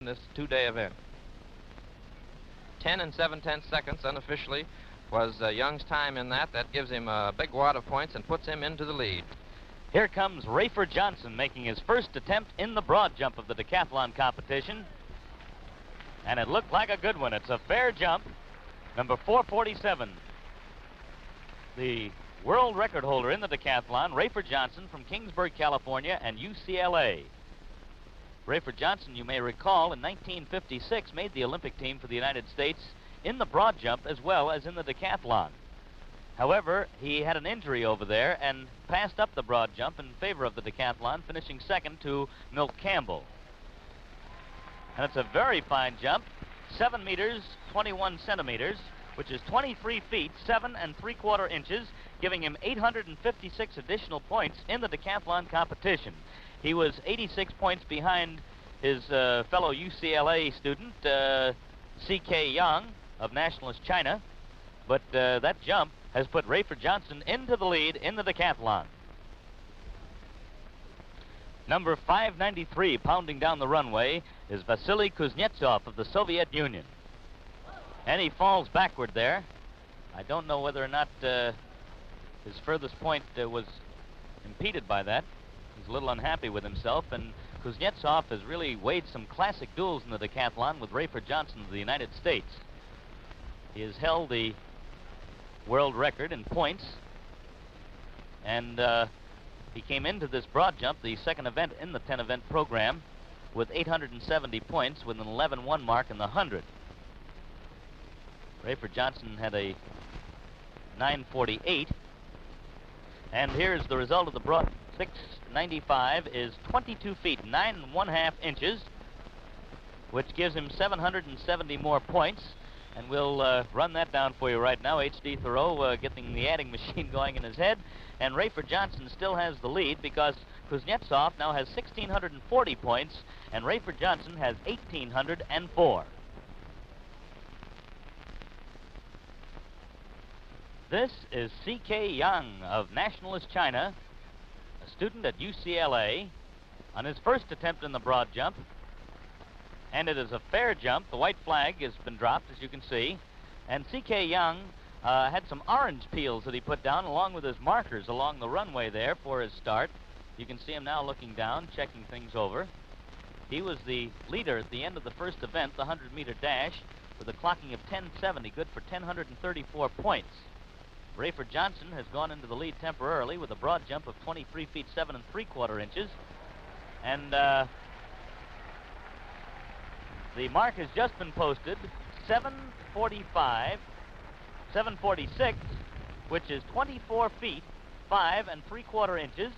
in this two-day event. 10 and 7/10 seconds unofficially was Young's time in that. That gives him a big wad of points and puts him into the lead. Here comes Rafer Johnson making his first attempt in the broad jump of the decathlon competition. And it looked like a good one. It's a fair jump. Number 447. The world record holder in the decathlon, Rafer Johnson from Kingsburg, California, and UCLA. Rafer Johnson, you may recall, in 1956 made the Olympic team for the United States in the broad jump as well as in the decathlon. However, he had an injury over there and passed up the broad jump in favor of the decathlon, finishing second to Milt Campbell. And it's a very fine jump, 7 meters, 21 centimeters, which is 23 feet, 7 3/4 inches, giving him 856 additional points in the decathlon competition. He was 86 points behind his fellow UCLA student, C.K. Yang of Nationalist China, but that jump has put Rafer Johnson into the lead in the decathlon. Number 593, pounding down the runway, is Vasily Kuznetsov of the Soviet Union. And he falls backward there. I don't know whether or not his furthest point was impeded by that. He's a little unhappy with himself, and Kuznetsov has really waged some classic duels in the decathlon with Rafer Johnson of the United States. He has held the world record in points, and he came into this broad jump, the second event in the 10-event program, with 870 points with an 11-1 mark in the 100. Rafer Johnson had a 9:48, and here's the result of the broad. 695 is 22 feet, 9 1/2 inches, which gives him 770 more points. And we'll run that down for you right now. H.D. Thoreau getting the adding machine going in his head. And Rafer Johnson still has the lead because Kuznetsov now has 1,640 points, and Rafer Johnson has 1,804. This is C.K. Yang of Nationalist China, a student at UCLA, on his first attempt in the broad jump. And it is a fair jump. The white flag has been dropped, as you can see. And C.K. Yang had some orange peels that he put down along with his markers along the runway there for his start. You can see him now looking down, checking things over. He was the leader at the end of the first event, the 100-meter dash, with a clocking of 1070, good for 1,034 points. Rafer Johnson has gone into the lead temporarily with a broad jump of 23 feet, 7 3/4 inches. And the mark has just been posted, 746, which is 24 feet, 5 3/4 inches,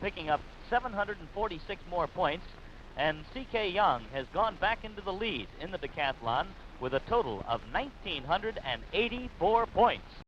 picking up 746 more points. And C.K. Yang has gone back into the lead in the decathlon with a total of 1,984 points.